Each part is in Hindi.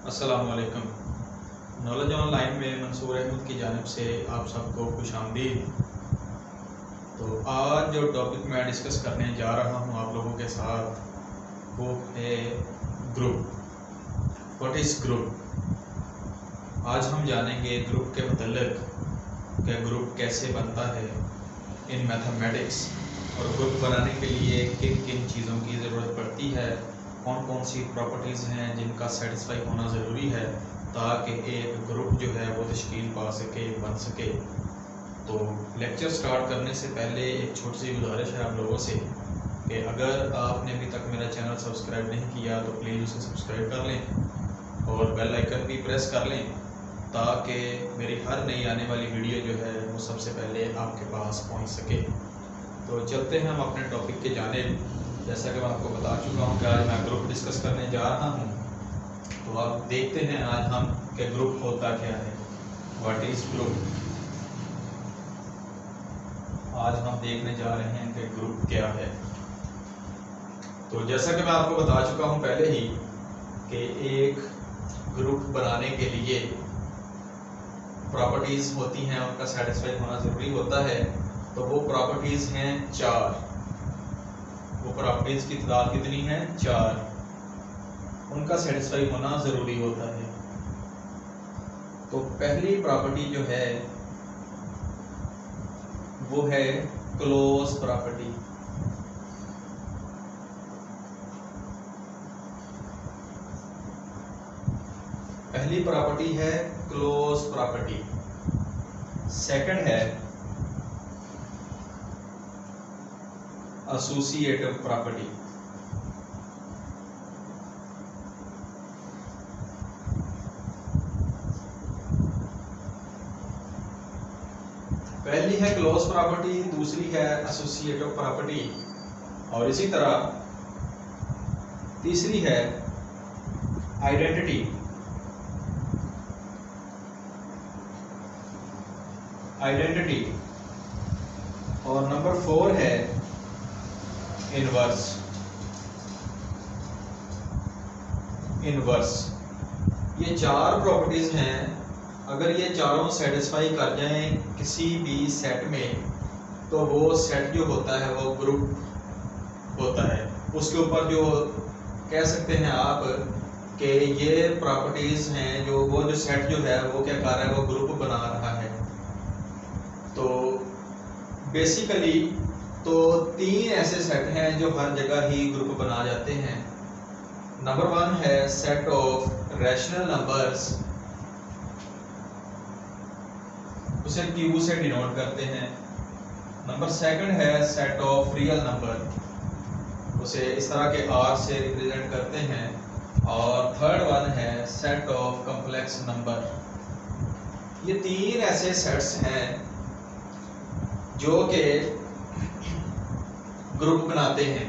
अस्सलामुअलैकुम। नॉलेज ऑनलाइन में मंसूर अहमद की जानिब से आप सबको खुशामदीद। तो आज जो टॉपिक मैं डिस्कस करने जा रहा हूँ आप लोगों के साथ वो है ग्रुप। What is group. आज हम जानेंगे ग्रुप के मतलब कि ग्रुप कैसे बनता है इन मैथमेटिक्स और ग्रुप बनाने के लिए किन किन चीज़ों की ज़रूरत पड़ती है, कौन कौन सी प्रॉपर्टीज़ हैं जिनका सेटिस्फाई होना ज़रूरी है ताकि एक ग्रुप जो है वो तश्कील पा सके, बन सके। तो लेक्चर स्टार्ट करने से पहले एक छोटी सी गुजारिश है आप लोगों से कि अगर आपने अभी तक मेरा चैनल सब्सक्राइब नहीं किया तो प्लीज़ उसे सब्सक्राइब कर लें और बेल आइकन भी प्रेस कर लें ताकि मेरी हर नई आने वाली वीडियो जो है वो सबसे पहले आपके पास पहुंच सके। तो चलते हैं हम अपने टॉपिक के जानिब। जैसा कि मैं आपको बता चुका हूं कि आज मैं ग्रुप डिस्कस करने जा रहा हूं, तो आप देखते हैं आज हम कि ग्रुप होता क्या है, व्हाट इज ग्रुप। आज हम देखने जा रहे हैं कि ग्रुप क्या है। तो जैसा कि मैं आपको बता चुका हूं पहले ही कि एक ग्रुप बनाने के लिए प्रॉपर्टीज होती हैं, उनका सेटिस्फाई होना ज़रूरी होता है। तो वो प्रॉपर्टीज हैं 4। वो प्रॉपर्टीज की तादाद कितनी है? 4। उनका सेटिस्फाई होना ज़रूरी होता है। तो पहली प्रॉपर्टी जो है वो है क्लोज प्रॉपर्टी। पहली प्रॉपर्टी है क्लोज प्रॉपर्टी। सेकंड है एसोसिएटिव प्रॉपर्टी। पहली है क्लोज प्रॉपर्टी, दूसरी है एसोसिएटिव प्रॉपर्टी और इसी तरह तीसरी है आइडेंटिटी। और नंबर 4 है इनवर्स। ये 4 प्रॉपर्टीज हैं। अगर ये चारों सेटिस्फाई कर जाएं किसी भी सेट में तो वो सेट जो होता है वो ग्रुप होता है। उसके ऊपर जो कह सकते हैं आप कि ये प्रॉपर्टीज हैं जो वो जो सेट जो है वो क्या कर रहा है, वो ग्रुप बना रहा है। तो बेसिकली तो 3 ऐसे सेट हैं जो हर जगह ही ग्रुप बना जाते हैं। नंबर 1 है सेट ऑफ रैशनल नंबर्स, उसे Q से डिनोट करते हैं। नंबर 2 है सेट ऑफ रियल नंबर, उसे इस तरह के R से रिप्रेजेंट करते हैं। और थर्ड 1 है सेट ऑफ कॉम्प्लेक्स नंबर। ये 3 ऐसे सेट्स हैं जो कि ग्रुप बनाते हैं।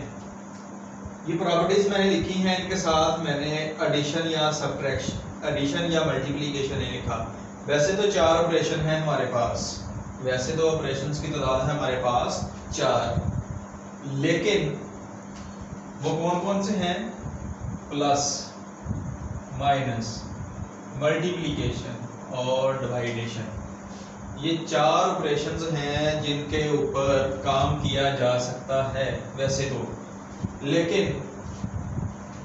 ये प्रॉपर्टीज मैंने लिखी हैं, इनके साथ मैंने एडिशन या सब्ट्रैक्शन, एडिशन या मल्टीप्लिकेशन नहीं लिखा। वैसे तो 4 ऑपरेशन हैं हमारे पास, वैसे तो ऑपरेशंस की तादाद है हमारे पास 4, लेकिन वो कौन कौन से हैं? प्लस, माइनस, मल्टीप्लिकेशन और डिवाइडेशन। ये 4 ऑपरेशंस हैं जिनके ऊपर काम किया जा सकता है वैसे तो, लेकिन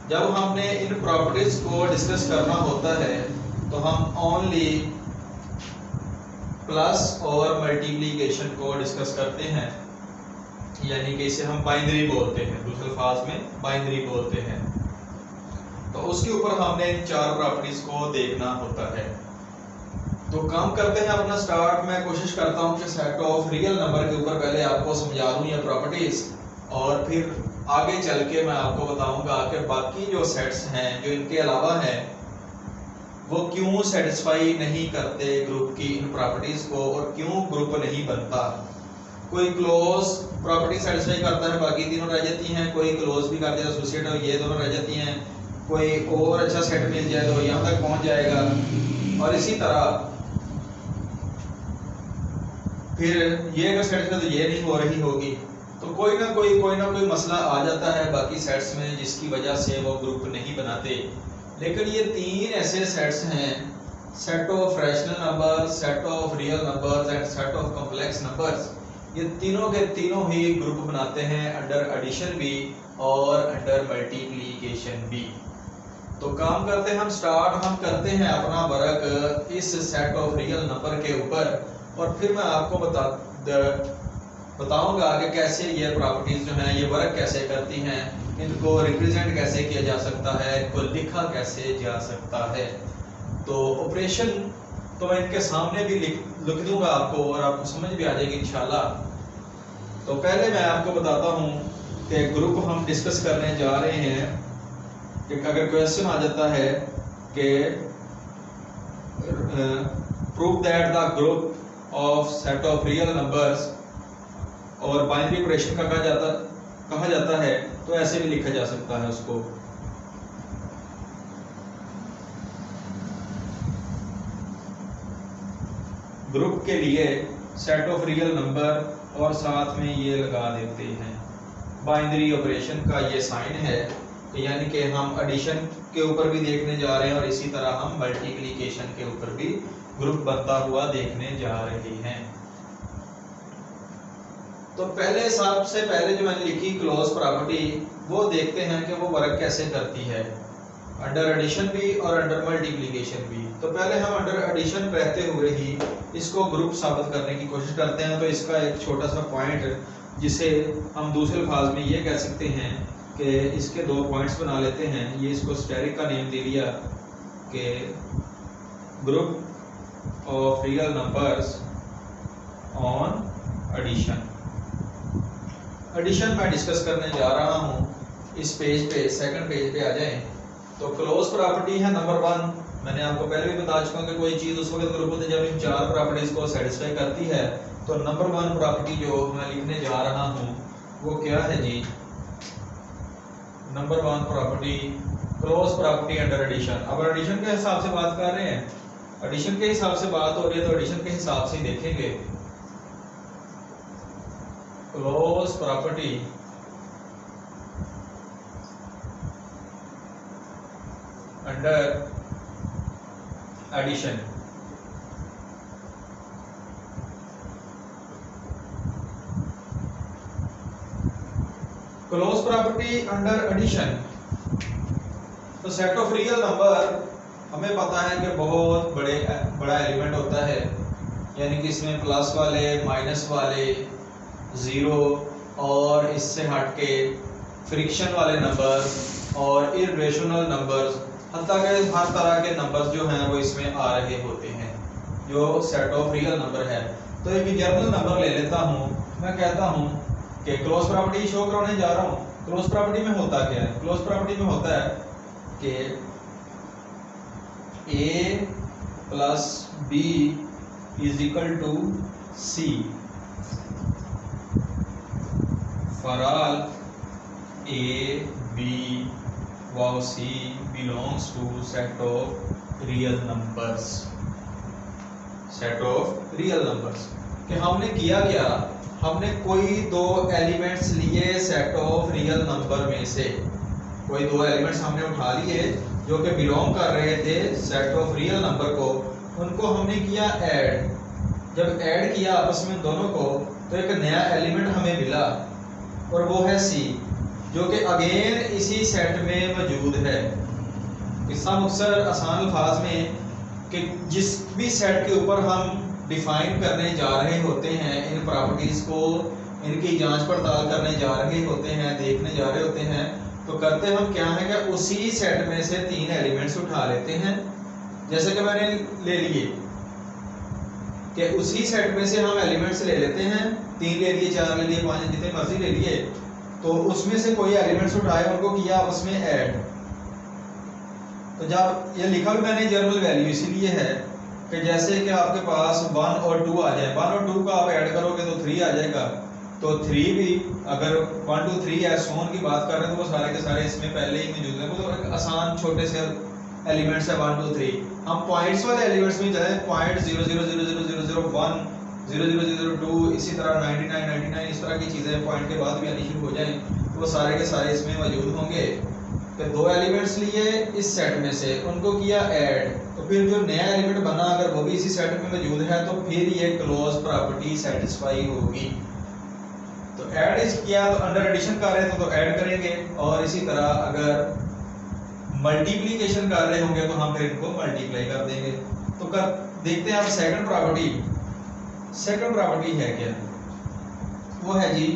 जब हमने इन प्रॉपर्टीज को डिस्कस करना होता है तो हम ओनली प्लस और मल्टीप्लिकेशन को डिस्कस करते हैं, यानी कि इसे हम बाइनरी बोलते हैं, दूसरे अल्फाज में बाइनरी बोलते हैं। तो उसके ऊपर हमने इन 4 प्रॉपर्टीज को देखना होता है। तो काम करते हैं अपना स्टार्ट। मैं कोशिश करता हूं कि सेट ऑफ रियल नंबर के ऊपर पहले आपको समझा दूं ये प्रॉपर्टीज, और फिर आगे चल के मैं आपको बताऊंगा कि बाकी जो सेट्स हैं जो इनके अलावा हैं वो क्यों सेटिस्फाई नहीं करते ग्रुप की इन प्रॉपर्टीज को और क्यों ग्रुप नहीं बनता। कोई क्लोज प्रॉपर्टी सेटिस्फाई करता है, बाकी तीनों रह जाती हैं। कोई क्लोज भी कर दिया, एसोसिएट, ये दोनों रह जाती हैं। कोई और अच्छा सेट मिल जाए तो यहाँ तक पहुँच जाएगा। और इसी तरह फिर ये अगर सेटिस्फाई तो ये नहीं हो रही होगी, तो कोई ना कोई मसला आ जाता है बाकी सेट्स में जिसकी वजह से वो ग्रुप नहीं बनाते। लेकिन ये तीन ऐसे सेट्स हैं, set of rational number, set of real numbers and set of complex numbers, ये तीनों के तीनों ही ग्रुप बनाते हैं अंडर एडिशन भी और अंडर मल्टीप्लिकेशन भी। तो काम करते हैं हम करते हैं अपना वर्क इस सेट ऑफ रियल नंबर के ऊपर, और फिर मैं आपको बताऊंगा कि कैसे ये प्रॉपर्टीज जो हैं ये वर्क कैसे करती हैं, इनको रिप्रेजेंट कैसे किया जा सकता है, इनको लिखा कैसे जा सकता है। तो ऑपरेशन तो मैं इनके सामने भी लिख दूंगा आपको और आपको समझ भी आ जाएगी इंशाल्लाह। तो पहले मैं आपको बताता हूँ कि ग्रुप हम डिस्कस करने जा रहे हैं कि अगर क्वेश्चन आ जाता है कि prove that the group of set of real numbers और बाइनरी ऑपरेशन का कहा जाता है, तो ऐसे भी लिखा जा सकता है उसको। ग्रुप के लिए सेट ऑफ रियल नंबर और साथ में ये लगा देते हैं बाइनरी ऑपरेशन का ये साइन है, यानी कि हम एडिशन के ऊपर भी देखने जा रहे हैं और इसी तरह हम मल्टीप्लिकेशन के ऊपर भी ग्रुप बनता हुआ देखने जा रहे हैं। तो सबसे पहले जो मैंने लिखी क्लोज प्रॉपर्टी, वो देखते हैं कि वो वर्क कैसे करती है अंडर एडिशन भी और अंडर मल्टीप्लिकेशन भी। तो पहले हम अंडर एडिशन रहते हुए ही इसको ग्रुप साबित करने की कोशिश करते हैं। तो इसका एक छोटा सा पॉइंट जिसे हम दूसरे अल्फाज में ये कह सकते हैं कि इसके दो पॉइंट्स बना लेते हैं। ये इसको स्टेरिक का नेम दे दिया कि group of real numbers on addition. Addition मैं डिस्कस करने जा रहा हूँ इस पेज पे, सेकंड पेज पे आ जाएं। तो क्लोज प्रॉपर्टी है नंबर 1। मैंने आपको पहले भी बता चुका हूं कि कोई चीज उस वक्त ग्रुप होती है जब इन चार प्रॉपर्टीज को सेटिस्फाई करती है। तो नंबर 1 प्रॉपर्टी जो मैं लिखने जा रहा हूं वो क्या है जी? Number 1 property close property under addition. अब एडिशन के हिसाब से बात कर रहे हैं, एडिशन के हिसाब से बात हो रही है तो एडिशन के हिसाब से देखेंगे। Close property under addition. Close property under addition. तो सेट ऑफ रियल नंबर हमें पता है कि बहुत बड़ा एलिमेंट होता है, यानी कि इसमें प्लस वाले, माइनस वाले, जीरो और इससे हटके फ्रिक्शन वाले नंबर और इर्रेशनल नंबर्स, हत्ता के हर तरह के नंबर्स जो हैं वो इसमें आ रहे होते हैं जो सेट ऑफ रियल नंबर है। तो एक जर्नल नंबर ले लेता हूँ, मैं कहता हूँ कि क्लोज प्रॉपर्टी शो करने जा रहा हूँ। क्लोज प्रॉपर्टी में होता क्या है? क्लोज प्रॉपर्टी में होता है कि a plus b is equal to c for all a b वाओ c belongs to set of real numbers। Set of real numbers कि हमने किया क्या, हमने कोई दो एलिमेंट्स लिए सेट ऑफ रियल नंबर में से, कोई दो एलिमेंट्स हमने उठा लिए जो कि बिलोंग कर रहे थे सेट ऑफ रियल नंबर को, उनको हमने किया ऐड। जब ऐड किया आपस में दोनों को तो एक नया एलिमेंट हमें मिला और वो है c, जो कि अगेन इसी सेट में मौजूद है। इसका मकसद आसान अल्फाज में कि जिस भी सेट के ऊपर हम डिफाइन करने जा रहे होते हैं इन प्रॉपर्टीज को, इनकी जांच पड़ताल करने जा रहे होते हैं, देखने जा रहे होते हैं, तो करते हम क्या है कि उसी सेट में से तीन एलिमेंट्स उठा लेते हैं। जैसे कि मैंने ले लिए कि उसी सेट में से हम एलिमेंट्स ले लेते हैं, 3 ले लिए, 4 ले लिए, 5 जितने मर्जी ले लिए, तो उसमें से कोई एलिमेंट्स उठाए, उनको किया आपस में ऐड। तो जब ये लिखा भी मैंने जर्नल वैल्यू इसीलिए है कि जैसे कि आपके पास 1 और 2 आ जाए, 1 और 2 का आप ऐड करोगे तो 3 आ जाएगा, तो 3 भी अगर 1 2 3 है सोन की बात कर रहे हैं तो वो सारे के सारे इसमें पहले ही मौजूद है। तो एक आसान छोटे से एलिमेंट्स है 1 2 3। हम पॉइंट्स वाले एलिमेंट्स में जाए, पॉइंट 0 0 0 0 0 0 1 0 0 0 2, इसी तरह 99 99, इस तरह की चीज़ें पॉइंट के बाद भी आनी शुरू हो जाएं तो वो सारे के सारे इसमें मौजूद होंगे। कि दो एलिमेंट्स लिए इस सेट में से, उनको किया ऐड, तो फिर जो नया एलिमेंट बना अगर वो भी इसी सेट में मौजूद है तो फिर ये क्लोज प्रॉपर्टी सेटिस्फाई होगी। तो ऐड इस किया तो अंडर एडिशन कर रहे थे तो ऐड करेंगे, और इसी तरह अगर मल्टीप्लिकेशन कर रहे होंगे तो हम फिर इनको मल्टीप्लाई कर देंगे। तो कर देखते हैं आप सेकंड प्रॉपर्टी। सेकंड प्रॉपर्टी है क्या? वो है जी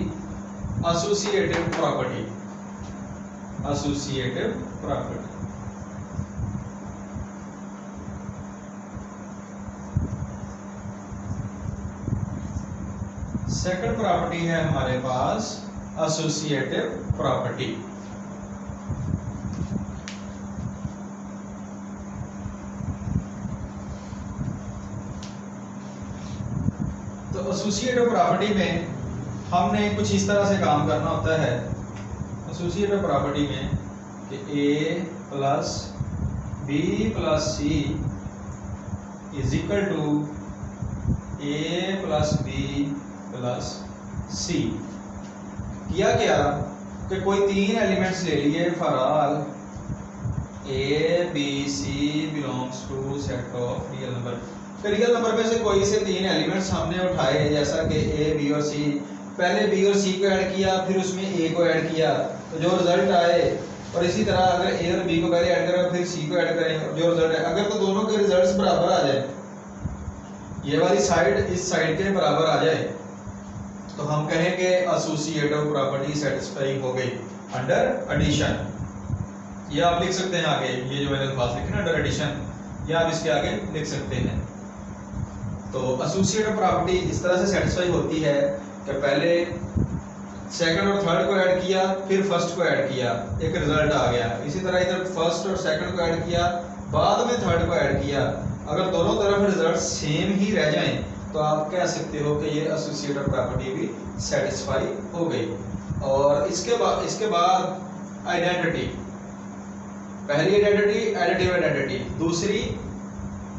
associative property. Associative property second property है हमारे पास एसोसिएटिव प्रॉपर्टी। तो एसोसिएटिव प्रॉपर्टी में हमने कुछ इस तरह से काम करना होता है एसोसिएटिव प्रॉपर्टी में कि a plus B plus C is equal to a plus B plus C. किया क्या कि कोई तीन एलिमेंट्स ले लिए for all a b c belongs to set of real number. तो रियल नंबर में से कोई से तीन एलिमेंट्स हमने उठाए, जैसा कि a b और c। पहले b और c को ऐड किया, फिर उसमें a को ऐड किया, तो जो रिजल्ट आए, और इसी तरह अगर a और b को पहले ऐड करें फिर c को ऐड करें, जो रिजल्ट है, अगर तो दोनों के रिजल्ट्स बराबर आ जाए, ये वाली साइड इस साइड के बराबर आ जाए, तो हम कहेंगे एसोसिएटिव प्रॉपर्टी सेटिस्फाई हो गई अंडर एडिशन। ये आप लिख सकते हैं आगे, ये जो मैंने अल्फाज लिखे ना अंडर एडिशन, ये आप इसके आगे लिख सकते हैं। तो एसोसिएटिव प्रॉपर्टी इस तरह से सेटिस्फाई होती है कि पहले सेकंड और थर्ड को ऐड किया, फिर फर्स्ट को ऐड किया, एक रिजल्ट आ गया। इसी तरह इधर फर्स्ट और सेकंड को ऐड किया, बाद में थर्ड को ऐड किया, अगर दोनों तरफ रिजल्ट सेम ही रह जाएं तो आप कह सकते हो कि ये एसोसिएटिव प्रॉपर्टी भी सेटिस्फाई हो गई। और इसके बाद आइडेंटिटी, पहली आइडेंटिटी एडिटिव आइडेंटिटी, दूसरी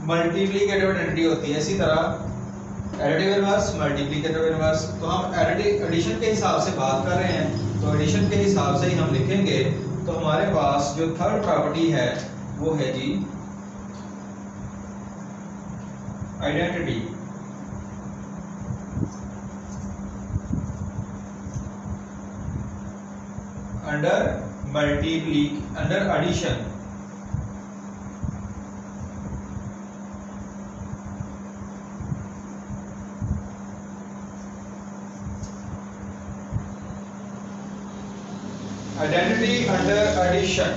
मल्टीप्लिकेटिव आइडेंटिटी होती है। इसी तरह एडिटिव इनवर्स, मल्टीप्लिकेटिव इनवर्स। तो हम एडिशन के हिसाब से बात कर रहे हैं, तो एडिशन के हिसाब से ही हम लिखेंगे। तो हमारे पास जो थर्ड प्रॉपर्टी है वो है जी identity. Under addition identity under addition,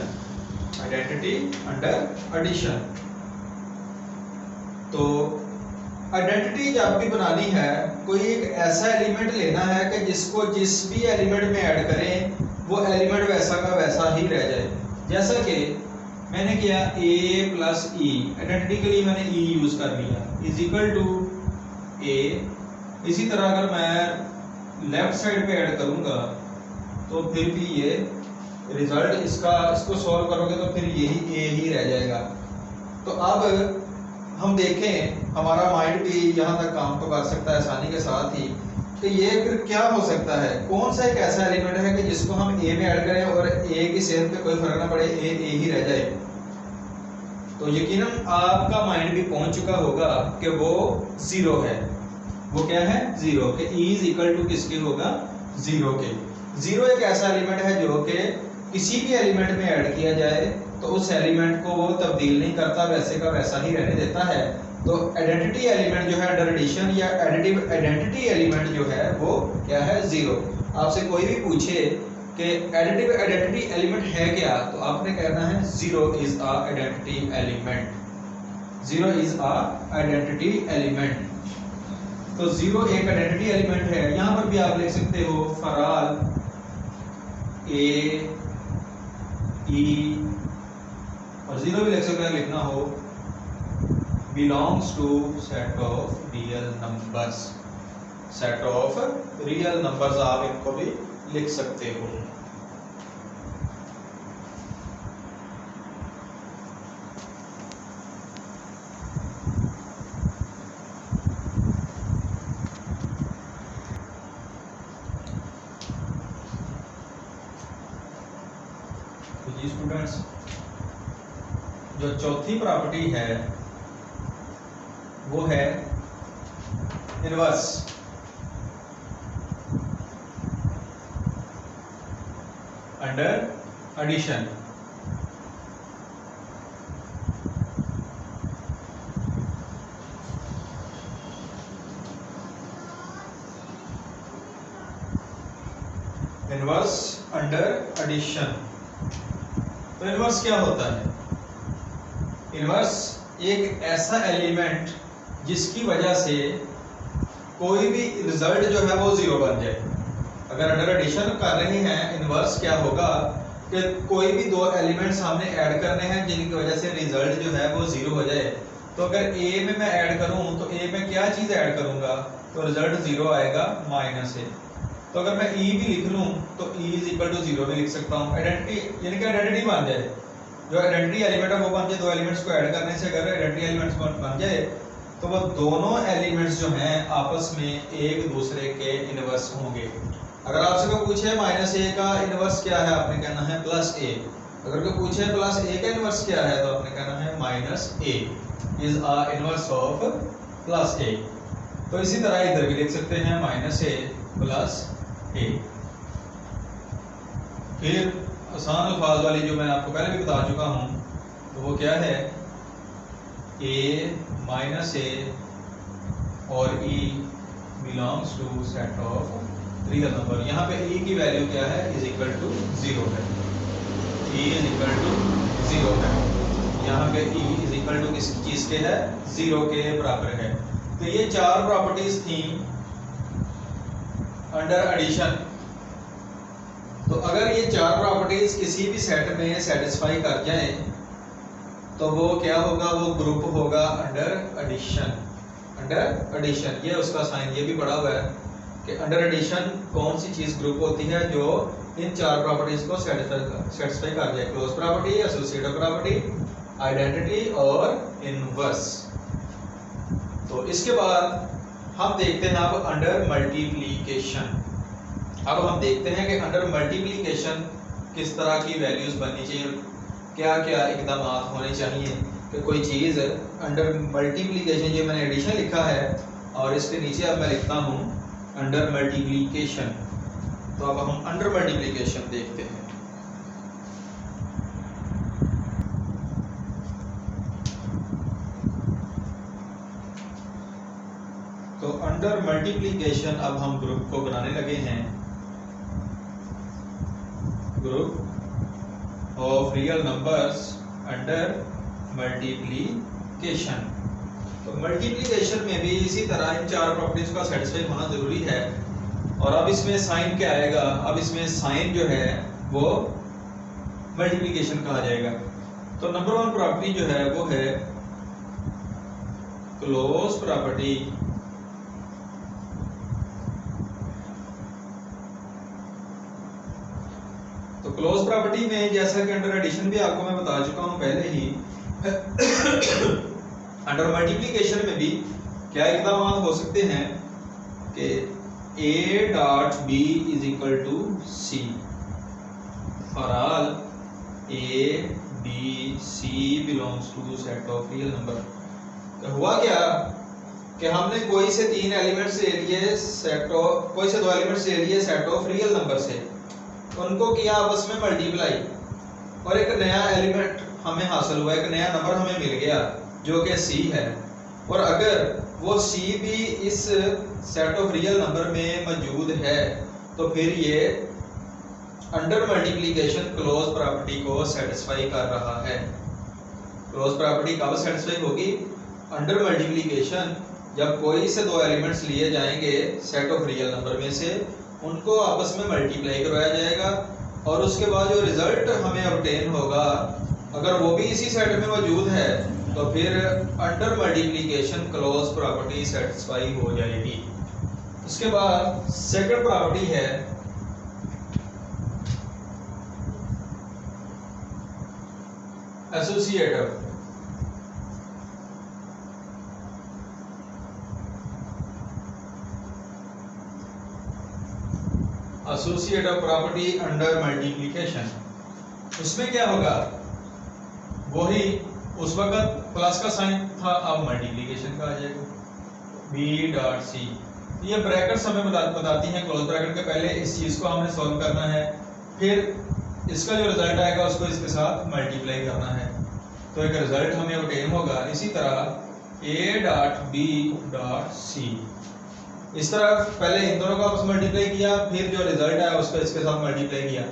identity under addition. तो आइडेंटिटी जब भी बनानी है, कोई एक ऐसा एलिमेंट लेना है कि जिसको जिस भी एलिमेंट में ऐड करें वो एलिमेंट वैसा का वैसा ही रह जाए। जैसा कि मैंने किया a प्लस ई, आइडेंटिटी के लिए मैंने e यूज कर लिया, इज इक्वल टू a। इसी तरह अगर मैं लेफ्ट साइड पे ऐड करूंगा तो फिर भी ये रिजल्ट इसको सॉल्व करोगे तो फिर यही a ही रह जाएगा। तो अब हम देखें, हमारा माइंड भी यहाँ तक काम तो कर सकता है आसानी के साथ ही, कि ये फिर क्या हो सकता है, कौन सा एक ऐसा एलिमेंट है कि जिसको हम a में ऐड करें और a की सेहत पे कोई फर्क ना पड़े, a ही रह जाए। तो यकीनन आपका माइंड भी पहुंच चुका होगा कि वो जीरो है। वो क्या है? जीरो। के e इज इक्वल टू किसके होगा? जीरो के। जीरो एक ऐसा एलिमेंट है जो कि किसी भी एलिमेंट में ऐड किया जाए तो उस एलिमेंट को वो तब्दील नहीं करता, वैसे का वैसा ही रहने देता है। तो आइडेंटिटी एलिमेंट जो है अंडर एडिशन या एडिटिव आइडेंटिटी एलिमेंट जो है वो क्या है? जीरो। आपसे कोई भी पूछे कि एडिटिव आइडेंटिटी एलिमेंट है क्या, तो आपने कहना है zero is a identity element. Zero is a identity element. तो जीरो एक आइडेंटिटी एलिमेंट है। यहां पर भी आप लिख सकते हो फॉर ऑल ए ई, और जीरो भी लिख सकते हैं, लिखना हो belongs to set of real numbers. Set of real numbers आप इनको भी लिख सकते हो। तो जी स्टूडेंट्स, जो चौथी प्रॉपर्टी है वो है inverse. Under addition. Inverse under addition. तो इनवर्स क्या होता है? इनवर्स एक ऐसा एलिमेंट जिसकी वजह से कोई भी रिजल्ट जो है वो जीरो बन जाए। अगर अंडर एडिशन कर रहे हैं, इनवर्स क्या होगा कि कोई भी दो एलिमेंट्स हमने ऐड करने हैं जिनकी वजह से रिजल्ट जो है वो जीरो हो जाए। तो अगर ए में मैं ऐड करूं तो ए में क्या चीज ऐड करूंगा तो रिजल्ट जीरो आएगा, माइनस ए। तो अगर मैं ई भी लिख लूं तो e is equal to zero भी लिख सकता हूं। आइडेंटिटी यानी कि आइडेंटिटी बन जाए, जो आइडेंटिटी एलिमेंट है वो बन जाए। दो एलिमेंट्स को ऐड करने से अगर आइडेंटिटी एलिमेंट्स बन जाए तो वो दोनों एलिमेंट्स जो हैं आपस में एक दूसरे के इनवर्स होंगे। अगर आपसे कोई पूछे माइनस ए का इनवर्स क्या है, आपने कहना है प्लस ए। अगर कोई पूछे प्लस ए का इनवर्स क्या है तो आपने कहना है minus A is a inverse of plus A. तो इसी तरह इधर भी लिख सकते हैं माइनस ए प्लस ए। फिर आसान अल्फाज वाली जो मैं आपको पहले भी बता चुका हूं, तो वो क्या है, ए माइनस ए और E belongs to set of real number. यहाँ पे ई की वैल्यू क्या है, इज इक्वल टू जीरो है। E is equal to zero है। यहाँ पे ई इज इक्वल टू किस चीज के है, जीरो के बराबर है। तो ये चार प्रॉपर्टीज थी अंडर एडिशन। तो अगर ये चार प्रॉपर्टीज किसी भी सेट में सेटिस्फाई कर जाए तो वो क्या होगा, वो ग्रुप होगा अंडर एडिशन। अंडर एडिशन, ये उसका साइन ये भी पढ़ा हुआ है कि अंडर एडिशन कौन सी चीज ग्रुप होती है जो इन चार प्रॉपर्टीज को सेटिस्फाई कर जाए। Close property, associative property, identity और इनवर्स। तो इसके बाद हम देखते हैं अब अंडर मल्टीप्लिकेशन। अब हम देखते हैं कि अंडर मल्टीप्लिकेशन किस तरह की वैल्यूज बननी चाहिए, क्या क्या इकदाम होने चाहिए कि कोई चीज़ अंडर मल्टीप्लिकेशन, ये मैंने एडिशन लिखा है और इसके नीचे अब मैं लिखता हूँ अंडर मल्टीप्लिकेशन। तो अब हम अंडर मल्टीप्लिकेशन देखते हैं। तो अंडर मल्टीप्लिकेशन अब हम ग्रुप को बनाने लगे हैं, group of real numbers under multiplication. तो मल्टीप्लिकेशन में भी इसी तरह इन चार प्रॉपर्टीज का सेटिस्फाई होना जरूरी है। और अब इसमें साइन क्या आएगा, अब इसमें साइन जो है वो मल्टीप्लिकेशन कहा जाएगा। तो नंबर वन प्रॉपर्टी जो है वो है क्लोज प्रॉपर्टी। तो क्लोज प्रॉपर्टी में जैसा कि अंडर एडिशन भी आपको मैं बता चुका हूं पहले ही, अंडर मल्टीप्लिकेशन में भी क्या इकदाम हो सकते हैं कि a dot b is equal to c for all a b c belongs to set of real number. तो हुआ क्या कि हमने कोई से तीन एलिमेंट्स ले लिए सेट ऑफ, कोई से दो एलिमेंट्स ले लिए सेट ऑफ रियल नंबर से, उनको किया आपस में मल्टीप्लाई और एक नया एलिमेंट हमें हासिल हुआ, एक नया नंबर हमें मिल गया जो कि c है। और अगर वो c भी इस सेट ऑफ रियल नंबर में मौजूद है तो फिर ये अंडर मल्टीप्लिकेशन क्लोज प्रॉपर्टी को सेटिस्फाई कर रहा है। क्लोज प्रॉपर्टी कब सेटिस्फाई होगी, अंडर मल्टीप्लिकेशन, जब कोई से दो एलिमेंट्स लिए जाएंगे सेट ऑफ रियल नंबर में से, उनको आपस में मल्टीप्लाई करवाया जाएगा और उसके बाद जो रिजल्ट हमें ऑब्टेन होगा अगर वो भी इसी सेट में मौजूद है तो फिर under multiplication close property satisfy हो जाएगी। उसके बाद सेकंड प्रॉपर्टी है associative. Associative property under multiplication. उसमें क्या होगा, वही उस वक्त प्लस का साइन था, अब मल्टीप्लिकेशन का आ जाएगा बी डॉट सी। ये ब्रैकेट्स हमें बताती हैं क्लोज ब्रैकेट के पहले इस चीज़ को हमने सॉल्व करना है, फिर इसका जो रिजल्ट आएगा उसको इसके साथ मल्टीप्लाई करना है, तो एक रिजल्ट हमें ऑब्टेन होगा। इसी तरह a dot b dot c, इस तरह पहले इन दोनों का आपस में मल्टीप्लाई किया, फिर जो रिजल्ट आया उसको इसके साथ मल्टीप्लाई किया।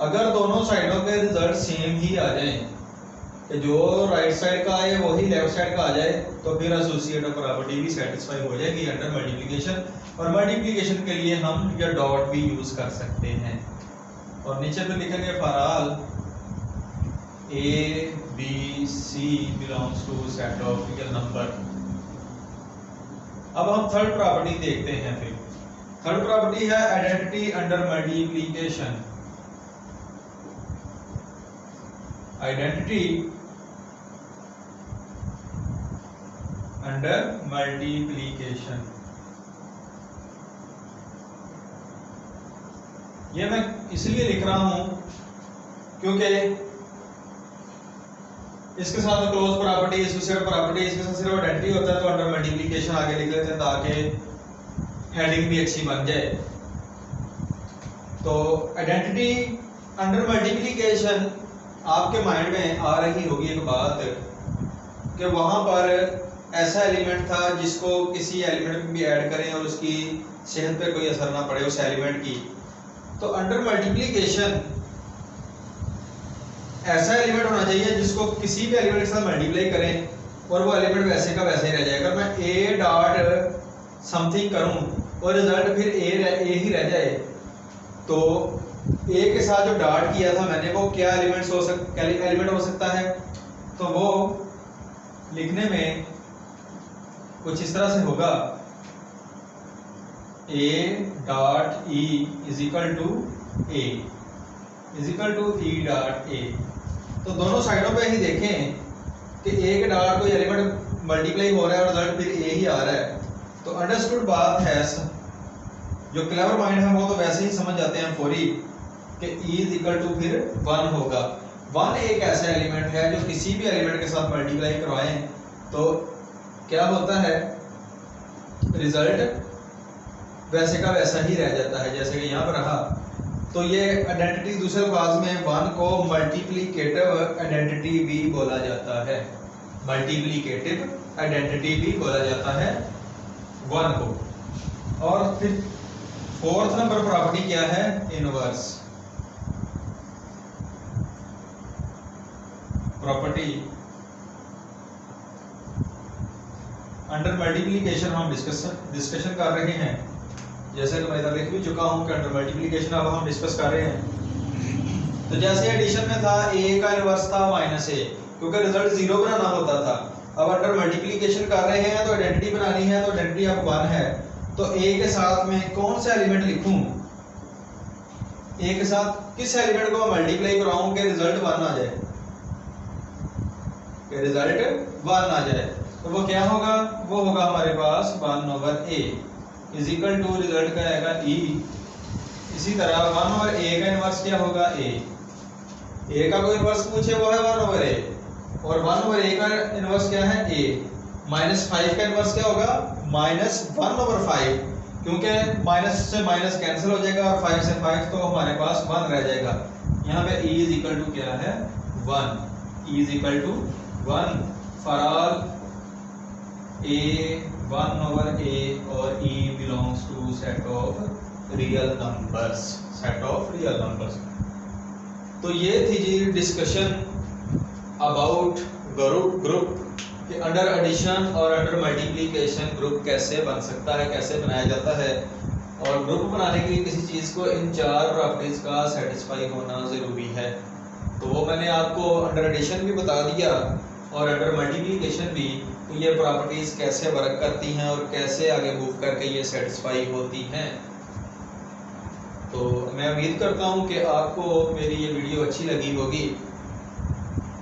अगर दोनों साइडों के रिजल्ट सेम ही आ जाए, कि जो राइट साइड का आए वही लेफ्ट साइड का आ जाए, तो फिर एसोसिएटिव प्रॉपर्टी भी सेटिस्फाई हो जाएगी अंडर मल्टीप्लिकेशन। और मल्टीप्लिकेशन के लिए हम ये डॉट भी यूज कर सकते हैं। और नीचे पे लिखेंगे for all a b c belongs to set of real number. अब हम थर्ड प्रॉपर्टी देखते हैं। फिर थर्ड प्रॉपर्टी है identity under multiplication. Identity under multiplication, ये मैं इसलिए लिख रहा हूं क्योंकि इसके साथ क्लोज प्रॉपर्टी, एसोसिएटिव प्रॉपर्टी, इसके साथ सिर्फ आइडेंटिटी होता है, तो अंडर मल्टीप्लिकेशन आगे लिख लेते हैं ताकि हेडिंग भी अच्छी बन जाए। तो आइडेंटिटी अंडर मल्टीप्लिकेशन, आपके माइंड में आ रही होगी एक बात कि वहां पर ऐसा एलिमेंट था जिसको किसी एलिमेंट में भी ऐड करें और उसकी सेहत पे कोई असर ना पड़े उस एलिमेंट की। तो अंडर मल्टीप्लिकेशन ऐसा एलिमेंट होना चाहिए जिसको किसी भी एलिमेंट के साथ मल्टीप्लाई करें और वो एलिमेंट वैसे का वैसे ही रह जाए। अगर मैं ए डॉट समथिंग करूं और रिजल्ट फिर ए ही रह जाए, तो ए के साथ जो डॉट किया था मैंने वो क्या एलिमेंट हो सकता है, तो वो लिखने में कुछ इस तरह से होगा, a dot e is equal to a dot a. तो दोनों साइडों पे ही देखें कि ए के डॉट कोई एलिमेंट मल्टीप्लाई हो रहा है और रिजल्ट फिर ए ही आ रहा है, तो अंडरस्टूड बात है। जो क्लेवर माइंड है वो तो वैसे ही समझ जाते हैं फौरी कि ई इज इक्वल टू फिर 1 होगा। 1 एक ऐसा एलिमेंट है जो किसी भी एलिमेंट के साथ मल्टीप्लाई करवाएं तो क्या होता है, रिजल्ट वैसे का वैसा ही रह जाता है जैसे कि यहाँ पर रहा। तो ये आइडेंटिटी दूसरे अल्फाज में 1 को मल्टीप्लिकेटिव आइडेंटिटी भी बोला जाता है, मल्टीप्लिकेटिव आइडेंटिटी भी बोला जाता है 1 को। और फिर फोर्थ नंबर प्रॉपर्टी क्या है, इनवर्स प्रॉपर्टी। अंडर मल्टीप्लिकेशन हम डिस्कशन कर रहे हैं, जैसे कि मैं इधर लिख भी चुका हूं कि अंडर मल्टीप्लिकेशन अब हम डिस्कस कर रहे हैं। तो जैसे एडिशन में था ए का इनवर्स था -a, क्योंकि रिजल्ट 0 बनाना होता था। अब अंडर मल्टीप्लिकेशन कर रहे हैं तो आइडेंटिटी बनानी है, तो आइडेंटिटी अब 1 है, तो a के साथ में कौन सा एलिमेंट लिखूं, a के साथ किस एलिमेंट को मल्टीप्लाई कराऊं कि रिजल्ट 1 आ जाए, कि रिजल्ट 1 आ जाए। तो वो क्या होगा, वो होगा हमारे पास 1/a is equal to result का आएगा e। इसी तरह 1/a का इनवर्स क्या होगा, a का कोई इनवर्स पूछे वो है 1/a, और 1/a का इनवर्स क्या है a। -5 का इनवर्स क्या होगा, -1/5, क्योंकि माइनस से माइनस कैंसिल हो जाएगा और 5 से 5 तो हमारे पास 1 रह जाएगा। यहाँ पे e इज इक्वल टू क्या है, 1, e is equal to 1 for all a 1/a और e belongs to set of real numbers, set of real numbers. तो ये थी जी डिस्कशन अबाउट ग्रुप कि अंडर एडिशन और अंडर मल्टीप्लिकेशन ग्रुप कैसे बन सकता है, कैसे बनाया जाता है। और ग्रुप बनाने के लिए किसी चीज़ को इन 4 प्रॉपर्टीज का सेटिस्फाई होना ज़रूरी है। तो वो मैंने आपको अंडर एडिशन भी बता दिया और अंडर मल्टीप्लिकेशन भी, तो ये प्रॉपर्टीज कैसे वर्क करती हैं और कैसे आगे मूव करके ये सेटिस्फाई होती हैं। तो मैं उम्मीद करता हूँ कि आपको मेरी ये वीडियो अच्छी लगी होगी।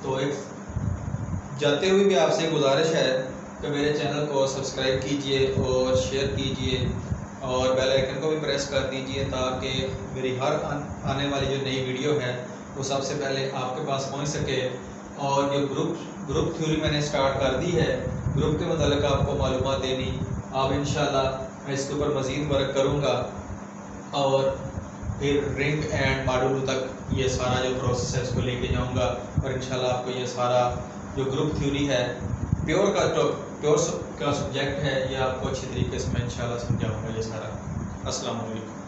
तो एक जाते हुए भी आपसे गुजारिश है कि मेरे चैनल को सब्सक्राइब कीजिए और शेयर कीजिए और बेल आइकन को भी प्रेस कर दीजिए ताकि मेरी हर आने वाली जो नई वीडियो है वो सबसे पहले आपके पास पहुंच सके। और जो ग्रुप थ्योरी मैंने स्टार्ट कर दी है, ग्रुप के मतलब आपको मालूमात देनी, अब इंशाल्लाह मैं इसके ऊपर मज़ीद वर्क करूँगा और फिर रिंग एंड मॉड्यूल तक ये सारा जो प्रोसेस है इसको लेके जाऊँगा। और इंशाल्लाह आपको ये सारा जो ग्रुप थ्योरी है प्योर का सब्जेक्ट है, ये आपको अच्छी तरीके से मैं इंशाल्लाह समझाऊँगा ये सारा। अस्सलाम वालेकुम।